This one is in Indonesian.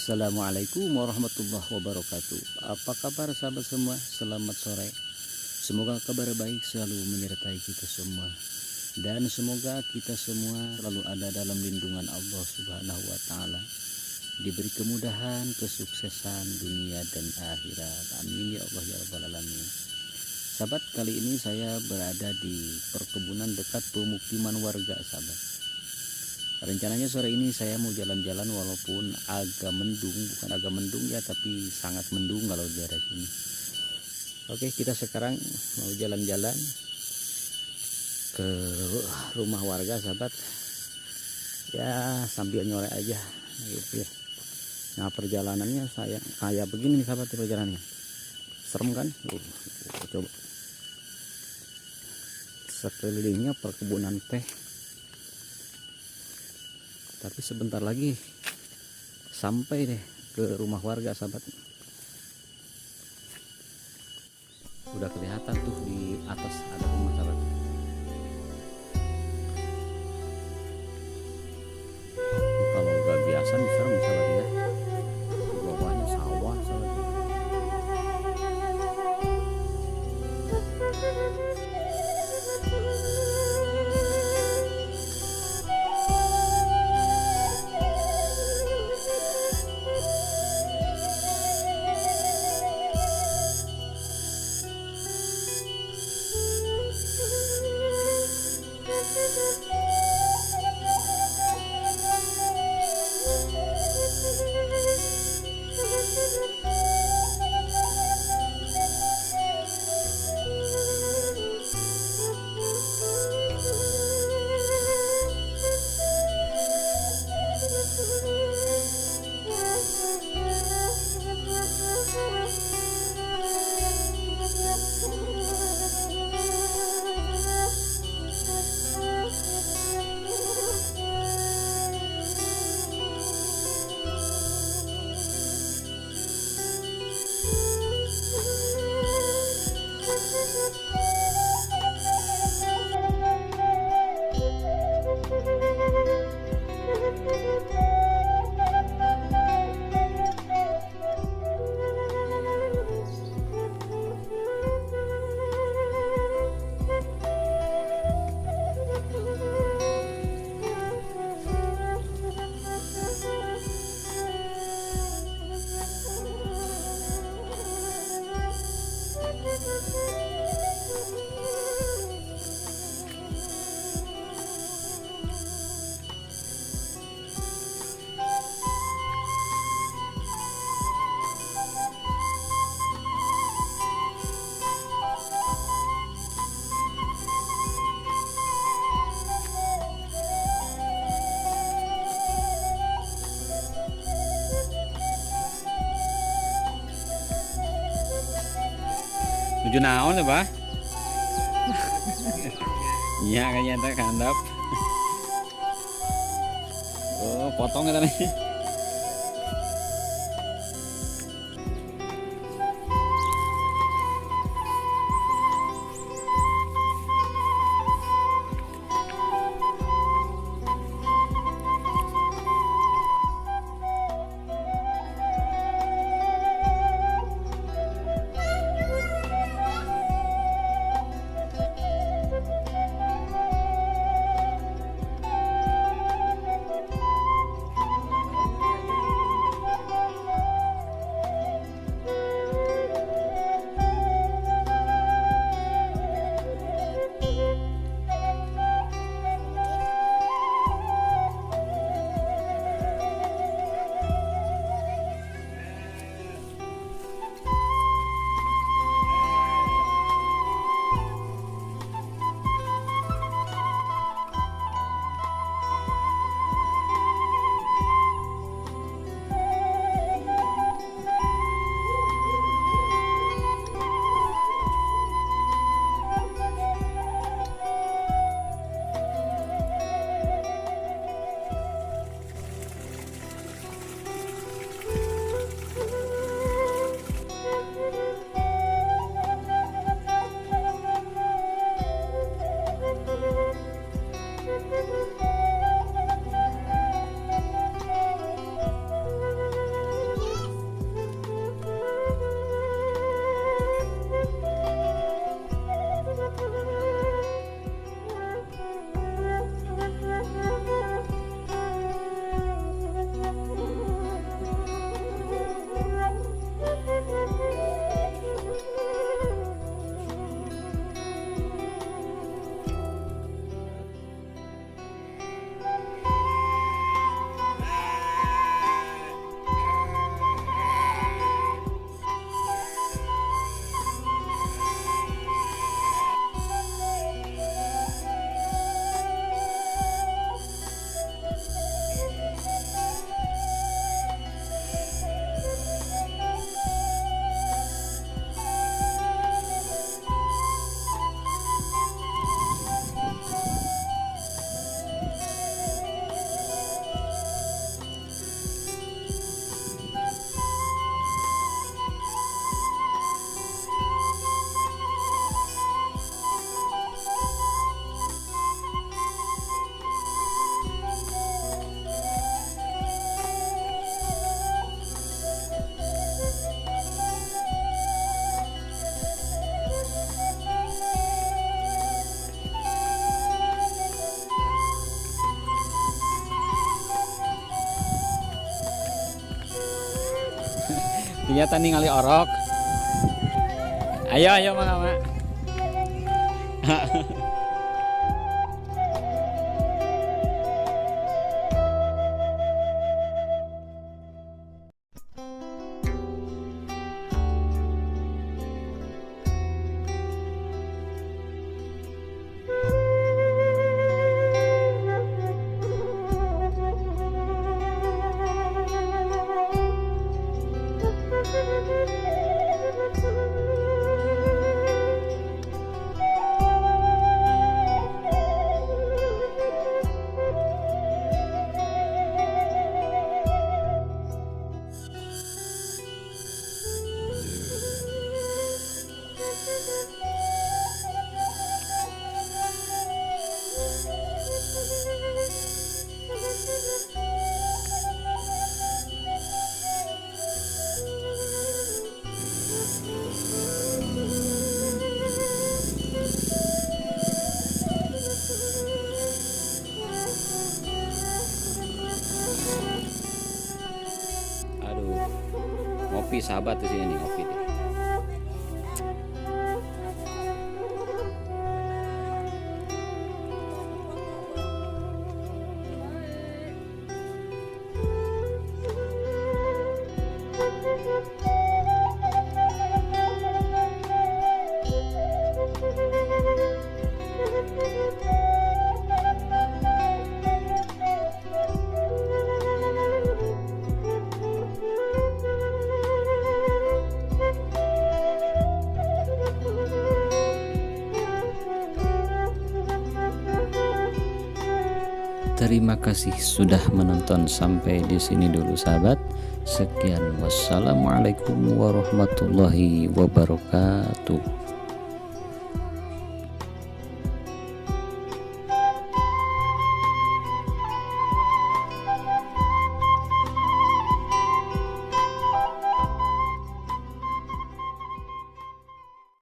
Assalamualaikum warahmatullahi wabarakatuh. Apa kabar sahabat semua? Selamat sore. Semoga kabar baik selalu menyertai kita semua, dan semoga kita semua selalu ada dalam lindungan Allah Subhanahu wa taala, diberi kemudahan, kesuksesan dunia dan akhirat. Amin ya Allah ya rabbal alamin. Sahabat, kali ini saya berada di perkebunan dekat pemukiman warga, sahabat. Rencananya sore ini saya mau jalan-jalan walaupun agak mendung, bukan agak mendung ya, tapi sangat mendung kalau di daerah sini. Oke, kita sekarang mau jalan-jalan ke rumah warga, sahabat. Ya, sambil nyore aja gitu ya. Nah, perjalanannya saya kayak begini nih, sahabat, perjalanannya. Serem kan? Coba. Sekelilingnya perkebunan teh. Tapi sebentar lagi sampai deh ke rumah warga, sahabat. Udah kelihatan tuh di atas ada rumah, sahabat. Kalau nggak biasa nih serem, sahabat ya. Di bawahnya sawah, sahabat. Tujuh naon ya, Pak? Iya, kayaknya teh kandap. Oh, potong ya tadi. Ternyata ningali orok. Ayo mama. Ngopi sahabat di sini nih, ngopi deh. Terima kasih sudah menonton sampai di sini dulu sahabat. Sekian, wassalamualaikum warahmatullahi wabarakatuh.